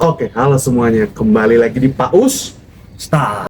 Oke, halo semuanya. Kembali lagi di Paus Start.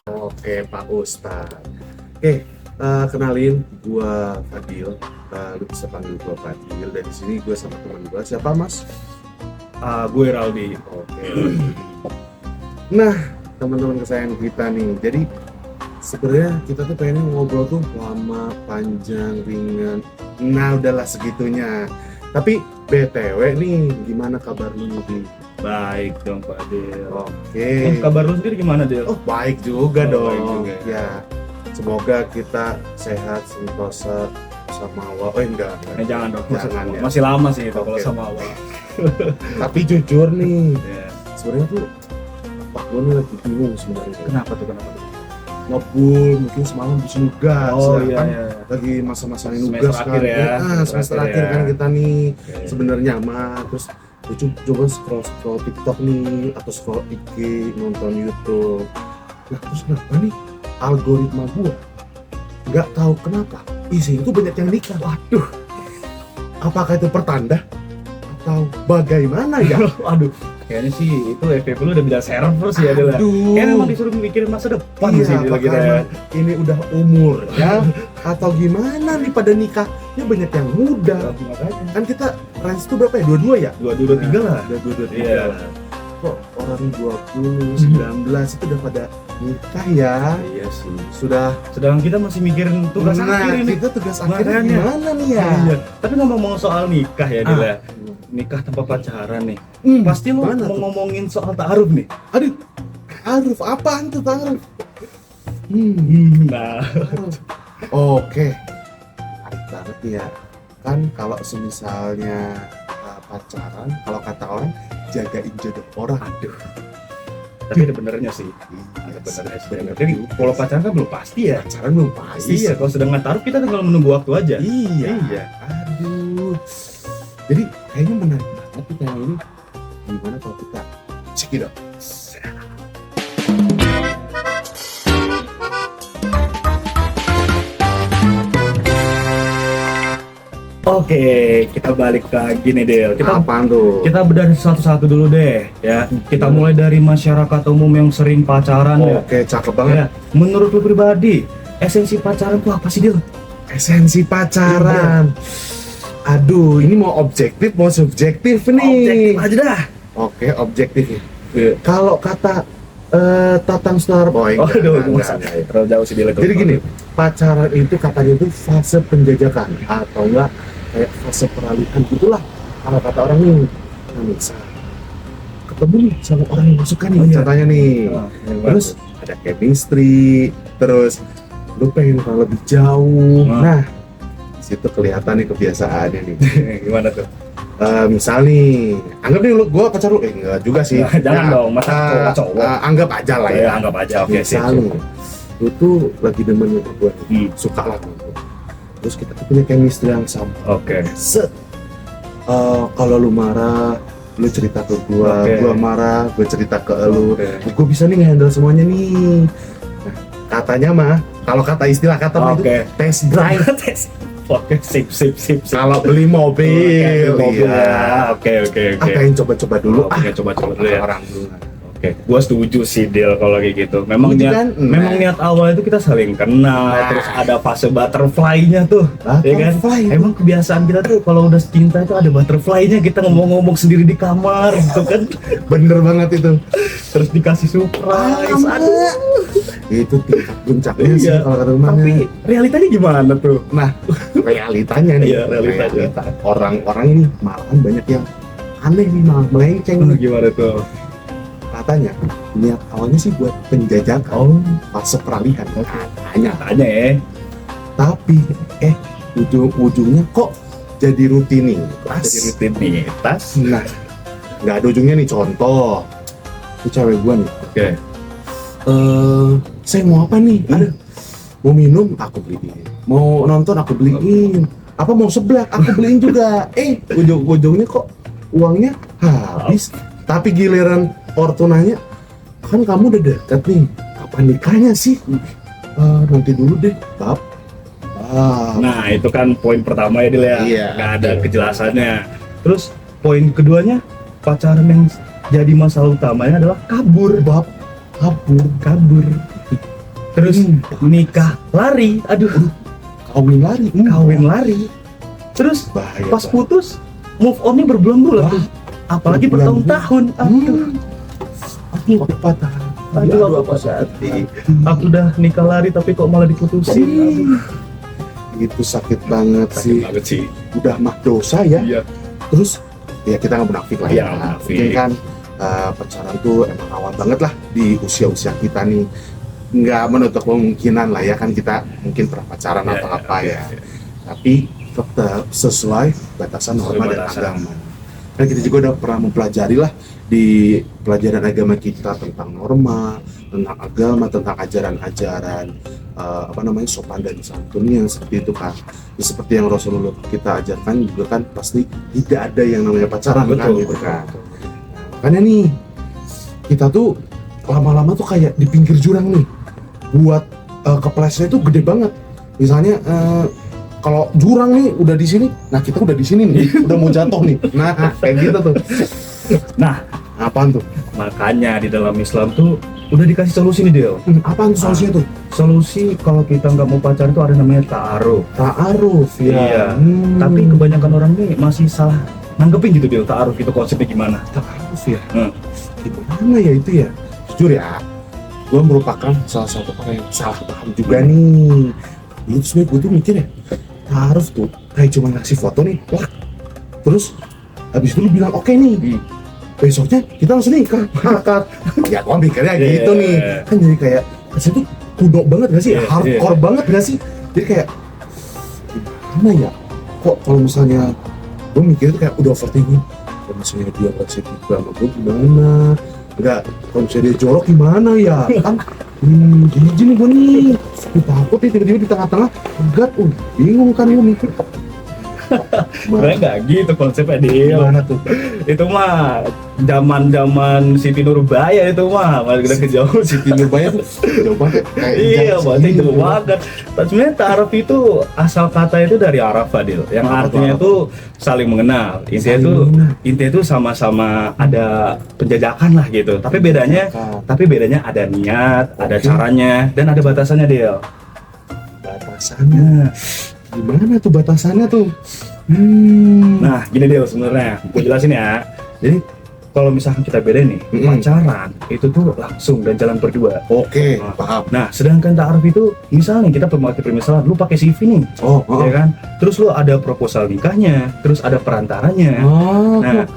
Oke, Pak Ustadz. Kenalin, gua Fadil. Lu bisa panggil gua Fadil. Dari sini gua sama teman gua. Siapa, Mas? Gue Raldi. Oke. Nah, teman-teman kesayangan kita nih. Jadi sebenarnya kita tuh pengen ngobrol tuh lama, panjang, ringan. Nah, udahlah segitunya. Tapi BTW nih, gimana kabar lu nih? Baik dong Pak Del. Oke. Kabar lu sendiri gimana Del? Oh, baik juga Oh, dong. baik juga. Ya. Semoga kita sehat, sentosa, sama Allah. Oh, enggak. Jangan dong. Jangan, ya. Masih lama sih itu kalau Oke. sama awal. Tapi jujur nih, Ya. sebenarnya tuh Pak gue nih lagi bingung sebenarnya. Kenapa tuh? Ngebul, mungkin semalam bisa nugas. Oh sedangkan iya. lagi masa-masa ini Semester nugas akhir kan. ya. Semester Semester akhir ya. kan kita nih Oke. sebenarnya mah. Terus gue coba scroll TikTok nih atau scroll IG, nonton YouTube. Nah, terus kenapa nih algoritma gua nggak tahu kenapa isi itu banyak yang nikah. Waduh, apakah itu pertanda atau bagaimana ya? Aduh, kayaknya sih itu FVP lu udah bisa server sih ya Del. Aduh. Kayaknya memang disuruh mikirin masa depan Iya, sih Del apakah kita ya. emang ini udah umur ya atau gimana nih pada nikahnya banyak yang muda. Makanya. Kan kita range itu berapa ya? 22 ya? 22-23 lah. Udah 22 Iya. Kok orang 20, 19 itu udah pada nikah ya? Iya sih. Sedangkan kita masih mikirin tugas akhir ini. kita tugas akhirnya Makanya. gimana nih ya? Iya. Tapi ngomong soal nikah ya Del ya. Nikah tanpa pacaran nih. Pasti lu Mana mau tuh? ngomongin soal ta'aruf nih. Aduh, ta'aruf apaan tuh ta'aruf? Nah, Ta'aruf. Oke, menarik banget nih ya. Kan kalau semisalnya pacaran, kalau kata orang jagain jodoh orang. aduh. Tapi ada benernya sih. Ada benernya sih. Jadi kalau pacaran kan belum pasti ya. Pacaran belum pasti. Iya, kalau sedangkan ta'aruf kita tinggal menunggu waktu aja. Iya. Iya. Aduh. Jadi kayaknya menarik banget nih kayak ini. Gimana kalau kita check it out? Oke, kita balik lagi nih Del. Apaan tuh? Kita bedah satu-satu dulu deh ya. Kita mulai dari masyarakat umum yang sering pacaran ya. Oke, cakep banget. Ya, menurut lu pribadi, esensi pacaran tuh apa sih Del? Esensi pacaran. Aduh, ini mau objektif, mau subjektif nih. Objektif aja dah. Oke, objektif ya. Iya. Kalau kata Tatang Starboy, Terlalu jauh sih Del. Jadi gini, pacaran itu katanya itu fase penjajakan atau enggak kayak fase peralihan gitulah. Kalau kata orang nih, nah, misal ketemu nih sama orang yang suka nih, Oh, iya. contohnya nih. Terus Terus ada chemistry, terus lu pengen kenal lebih jauh. Hmm. Nah, di situ kelihatan nih kebiasaannya nih. gimana tuh? Misal nih, anggap nih gua pacar lu, enggak juga sih. Nah, jangan dong, masa cowok. Anggap aja lah ya. Anggap aja. Oke, sip. Misal nih, lu tuh lagi demen sama gua, suka lah sama gua. Terus kita tuh punya chemistry yang sama. Oke. Set. Kalau lu marah, lu cerita ke gua, Oke. gua marah, gua cerita ke lu. Oke. Gue bisa nih nge-handle semuanya nih. Nah, katanya mah, kalau kata istilah kata mah itu Oke. test drive. Oke, sip. Kalau beli mobil, Mobil iya. ya. Oke. Pengen coba-coba dulu. Oke, coba-coba dulu ya. Orang dulu. Oke, gua setuju sih Del kalau kayak gitu. Memang Setuju niat, kan? memang Nah. niat awal itu kita saling kenal, Nah. terus ada fase butterfly-nya tuh, ya kan? Butterfly. Emang kebiasaan kita tuh kalau udah cinta itu ada butterfly-nya, kita ngomong-ngomong sendiri di kamar, gitu kan? Bener banget itu. Terus dikasih surprise, aduh. Itu tingkat puncaknya sih Iya. kalau kata rumahnya. Tapi realitanya gimana tuh? Nah, realitanya nih. Iya, realitanya. Orang-orang ini malahan banyak yang aneh nih, malah melenceng nih. Gimana tuh? Katanya niat awalnya sih buat penjajakan, fase peralihan katanya. Tanya ya. Tapi ujung-ujungnya kok jadi rutinitas. Jadi rutinitas. Nah, nggak ada ujungnya nih. Contoh, itu cewek gua nih. Oke. Saya mau apa nih? Ada mau minum aku beliin, mau nonton aku beliin, apa mau seblak aku beliin juga. Ujung-ujungnya kok uangnya habis. Tapi giliran ortu nanya, kan kamu udah dekat nih, kapan nikahnya sih? Nanti dulu deh, bab. Nah itu kan poin pertama ya Dil ya, Iya. nggak ada kejelasannya. Terus poin keduanya, pacaran yang jadi masalah utamanya adalah kabur. bab, Kabur. Terus nikah lari, aduh, kawin lari, kawin lari. Terus bahaya. pas putus, move on-nya berbulan-bulan tuh. Apalagi bertahun-tahun. Aduh, Aku patah. aduh apa hati. Aku udah nikah lari tapi kok malah diputusin. Aduh. Itu sakit banget Sakit sih. banget sih. Udah mah dosa ya. Iya. Terus ya kita nggak munafik lah Iya, ya. munafik. Mungkin kan pacaran tuh emang awal banget lah di usia-usia kita nih. Nggak menutup kemungkinan lah ya kan kita mungkin pernah pacaran Iya, atau apa iya, ya. iya. Tapi tetap sesuai batasan norma dan batasan. agama. Dan kita juga udah pernah mempelajari lah di pelajaran agama kita tentang norma, tentang agama, tentang ajaran-ajaran sopan dan santun yang seperti itu kan. Ya, seperti yang Rasulullah kita ajarkan juga kan pasti tidak ada yang namanya pacaran kan gitu kan. Makanya nih kita tuh lama-lama tuh kayak di pinggir jurang nih. Buat keplesnya itu gede banget. Misalnya kalau jurang nih udah di sini, nah kita udah di sini nih, udah mau jatuh nih. Nah, kayak gitu tuh. Nah, Apaan tuh? makanya di dalam Islam tuh udah dikasih solusi nih Del. Apaan tuh solusinya tuh? Solusi kalau kita nggak mau pacaran itu ada namanya ta'aruf. Ta'aruf ya. Iya. Tapi kebanyakan orang nih masih salah nanggepin gitu Del, ta'aruf itu konsepnya gimana? ta'aruf ya. Hmm. Gimana ya itu ya? Jujur ya, gue merupakan salah satu orang yang salah paham juga nih. Itu sebenarnya gue tuh mikir ya, ta'aruf tuh kayak cuma ngasih foto nih, wah. Terus habis itu lu bilang oke nih. Besoknya kita langsung nikah, akad. Ya gua mikirnya gitu Yeah. nih. Kan jadi kayak kasih tuh kuno banget gak sih? Yeah, Hardcore banget gak sih? Jadi kayak gimana ya? Kok kalau misalnya gue mikir tuh kayak udah overthinking. Kalau misalnya dia gak sih tiba sama gue gimana? Enggak, kalau misalnya dia jorok gimana ya? Kan gini gue nih. Gue takut nih tiba-tiba di tengah-tengah enggak, bingung kan gue mikir. Sebenarnya nggak gitu konsepnya Del. Gimana tuh? Itu mah zaman Siti Nurbaya itu mah malah udah kejauhan. Siti Nurbaya tuh jauh banget kayak Iya, jauh berarti segini. jauh banget. Sebenarnya ta'aruf itu asal kata itu dari Araf Fadil, yang Apa artinya tuh? itu saling mengenal. Saling mengenal. Intinya itu sama-sama ada penjajakan lah gitu. Tapi bedanya ada niat, ada Oke. caranya, dan ada batasannya Del. Batasannya gimana tuh batasannya tuh? Nah, gini Del sebenarnya, gue jelasin ya. Jadi kalau misalkan kita beda nih, pacaran itu tuh langsung dan jalan berdua. Oke, paham. Nah, sedangkan ta'aruf itu misalnya kita memakai permisalan, lu pakai CV nih, Oh, ya kan? Terus lu ada proposal nikahnya, terus ada perantaranya. Oh, Nah,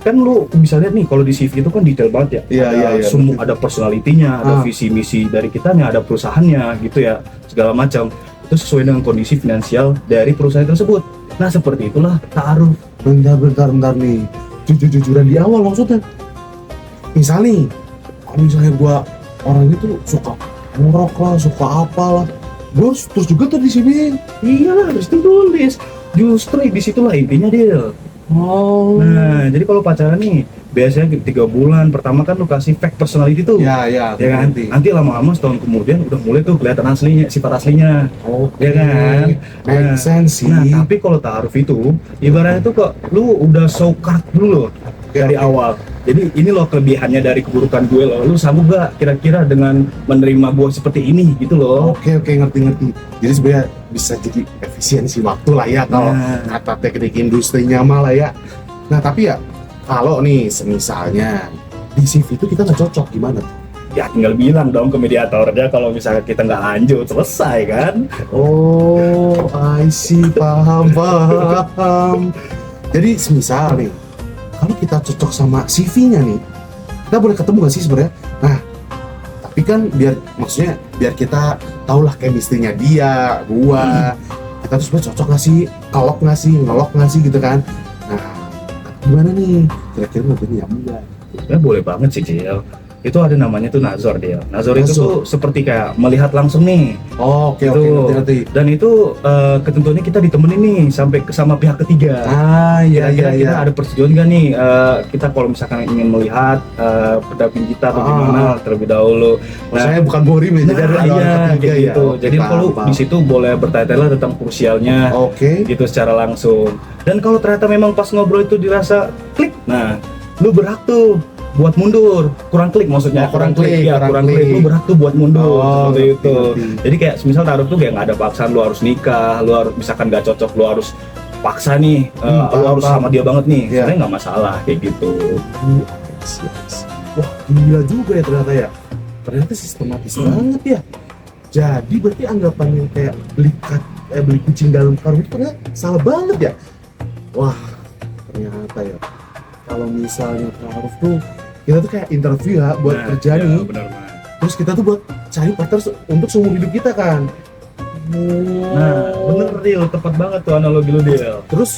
kan lu bisa lihat nih kalau di CV itu kan detail banget ya. Iya, Ada iya, iya, semua ada personalitinya, ada visi misi dari kitanya, ada perusahaannya gitu ya, segala macam. Itu sesuai dengan kondisi finansial dari perusahaan tersebut. Nah, seperti itulah ta'aruf. bentar nih. Jujur-jujuran di awal maksudnya. Misal nih, kalau misalnya gua orang itu suka ngorok lah, suka apalah, gua harus terus juga tuh di sini. Iyalah, harus ditulis. Justru disitulah intinya Del. Oh. Nah, jadi kalau pacaran nih biasanya 3 bulan pertama kan lu kasih fake personality tuh, Ya, ya kan? nanti. Nanti lama-lama setahun kemudian udah mulai tuh kelihatan aslinya, sifat aslinya, Oke. ya kan? Make sense sih. Nah, tapi kalau ta'aruf itu ibaratnya tuh kok lu udah show card dulu loh dari oke. awal. Jadi ini loh kelebihannya dari keburukan gue loh. Lu sanggup gak kira-kira dengan menerima gue seperti ini gitu loh? Oke, ngerti. Jadi sebenarnya bisa jadi efisiensi waktu lah ya kalau Nah. kata teknik industrinya mah lah ya. Nah tapi ya kalau nih semisalnya di CV itu kita nggak cocok gimana? Ya tinggal bilang dong ke mediatornya kalau misalnya kita nggak lanjut, selesai kan? Oh, I see, paham. Jadi semisal nih, kalau kita cocok sama CV-nya nih, kita boleh ketemu nggak sih sebenarnya? Nah, tapi kan maksudnya biar kita tahulah chemistry-nya dia, gua, kita tuh sebenarnya cocok nggak sih, kelok nggak sih gitu kan? Nah, gimana nih? Kira-kira mobilnya nyambung nggak? Ya boleh banget sih Cil. itu ada namanya tuh nazar dia. Nazar itu Nazar. tuh seperti kayak melihat langsung nih. Oh, oke Gitu. ngerti. Dan itu ketentuannya kita ditemenin nih sampai sama pihak ketiga. Kira-kira kita ada persetujuan nggak nih kita kalau misalkan ingin melihat pendamping kita atau gimana terlebih dahulu. Saya bukan boring ya, jadi ada orang ketiga kayak ya. gitu. Jadi Paham, kalau paham. di situ boleh bertanya-tanya tentang krusialnya Oke. gitu secara langsung. Dan kalau ternyata memang pas ngobrol itu dirasa klik, nah lu berhak tuh buat mundur, kurang klik maksudnya. Oh, kurang klik, ya, kurang kurang klik. klik. Lu berhak tuh buat mundur Oh, seperti itu. ngerti. Jadi kayak semisal taruh tuh kayak nggak ada paksaan, lu harus nikah, lu harus misalkan nggak cocok, lu harus paksa nih, lu paham, harus paham. sama dia banget nih. Iya. Sebenarnya nggak masalah kayak gitu. Wah, gila juga ya ternyata ya. Ternyata sistematis banget ya. Jadi berarti anggapannya kayak beli kucing dalam karung itu ternyata salah banget ya. Wah, ternyata ya. Kalau misalnya taruh tuh kita tuh kayak interview ya buat kerja iya, nih. benar banget. Terus kita tuh buat cari partner untuk seumur hidup kita kan. Nah, bener Dil, tepat banget tuh analogi lu Dil. Terus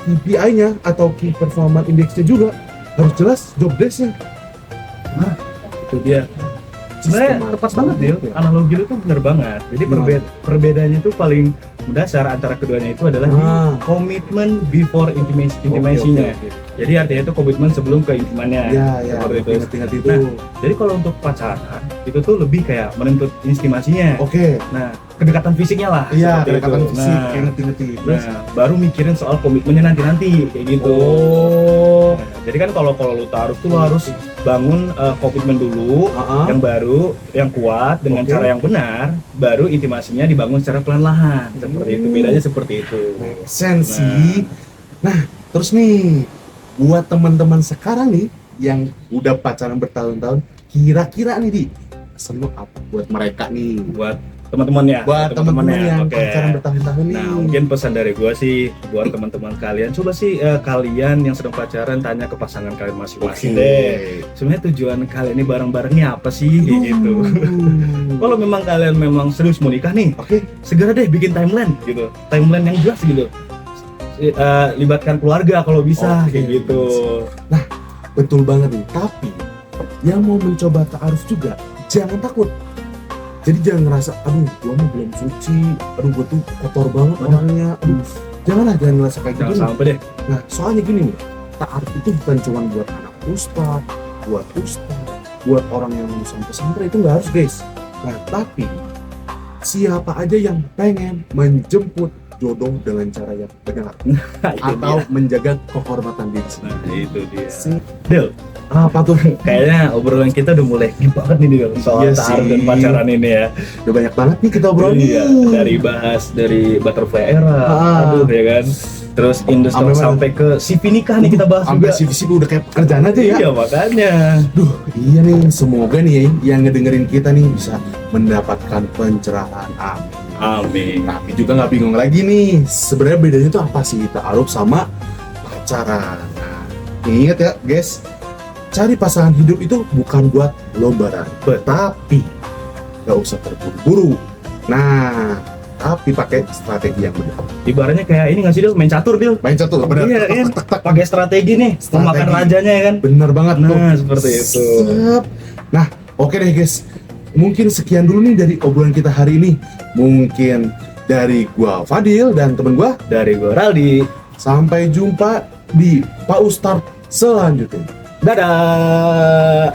KPI-nya atau Key Performance Index-nya juga harus jelas job desk-nya. Itu dia. Sebenarnya Sistematis tepat banget Dil, ya. analogi lu tuh bener banget. Jadi perbedaannya tuh paling mendasar antara keduanya itu adalah di komitmen before intimasinya. Oke. Jadi artinya itu komitmen sebelum keintimannya. Ya, Seperti itu. ingat itu. Nah, jadi kalau untuk pacaran itu tuh lebih kayak menuntut intimasinya. Oke. Nah, kedekatan fisiknya lah. Iya, seperti kedekatan itu. fisik, Nah, ngerti. Terus, nah, baru mikirin soal komitmennya nanti kayak gitu. oh, Nah, jadi kan kalau lu taruh tuh lu harus bangun komitmen dulu yang baru, yang kuat dengan Oke. cara yang benar, baru intimasinya dibangun secara pelan-lahan. Seperti itu, bedanya seperti itu. sensi. Nah, terus nih, buat teman-teman sekarang nih yang udah pacaran bertahun-tahun, kira-kira nih di pesan lu apa buat mereka nih? Buat teman-teman ya, Buat teman-teman yang Oke. pacaran bertahun-tahun nih. Nah, mungkin pesan dari gua sih buat teman-teman kalian, coba sih kalian yang sedang pacaran tanya ke pasangan kalian masing-masing deh. Sebenarnya tujuan kalian ini bareng-barengnya apa sih kayak gitu. Kalau memang kalian memang serius mau nikah nih, Oke, segera deh bikin timeline gitu, timeline yang jelas gitu. Libatkan keluarga kalau bisa Oke. kayak gitu. betul banget nih. Tapi yang mau mencoba ta'aruf juga jangan takut. Jadi jangan ngerasa, aduh, gua mah belum suci, aduh, gua tuh kotor banget orangnya, aduh, jangan ngerasa kayak Jangan gitu. sampai deh. Nah, soalnya gini nih, ta'aruf itu bukan cuma buat anak ustad, buat buat orang yang lulusan pesantren itu nggak harus guys. Nah, tapi siapa aja yang pengen menjemput jodoh dengan cara yang benar atau menjaga kehormatan diri sendiri. Nah, itu dia. Si- Del, Apa tuh? kayaknya obrolan kita udah mulai deep banget nih Del, soal Iya ta'aruf sih. dan pacaran ini ya. Udah banyak banget nih kita obrolin. Iya, dari bahas dari butterfly era, aduh ya kan. Terus industri sampai ke CV nikah nih kita bahas Sampai juga. CV udah kayak pekerjaan aja ya. Iya makanya. Duh, iya nih, semoga nih yang ngedengerin kita nih bisa mendapatkan pencerahan. Amin. Tapi juga nggak bingung lagi nih, sebenarnya bedanya tuh apa sih ta'aruf sama pacaran? Nah, ingat ya guys, cari pasangan hidup itu bukan buat lomba tapi nggak usah terburu-buru. Nah, tapi pakai strategi yang benar. Ibaratnya kayak ini nggak sih Del, main catur Del. Main catur, benar. Iya kan, pakai strategi nih, Strategi. memakan rajanya ya kan. Bener banget tuh. Nah seperti itu. Sep. Nah, oke deh guys. Mungkin sekian dulu nih dari obrolan kita hari ini. Mungkin dari gua Fadil dan temen gua. Dari gue Raldi. Sampai jumpa di Pak Ustadz selanjutnya. Dadah.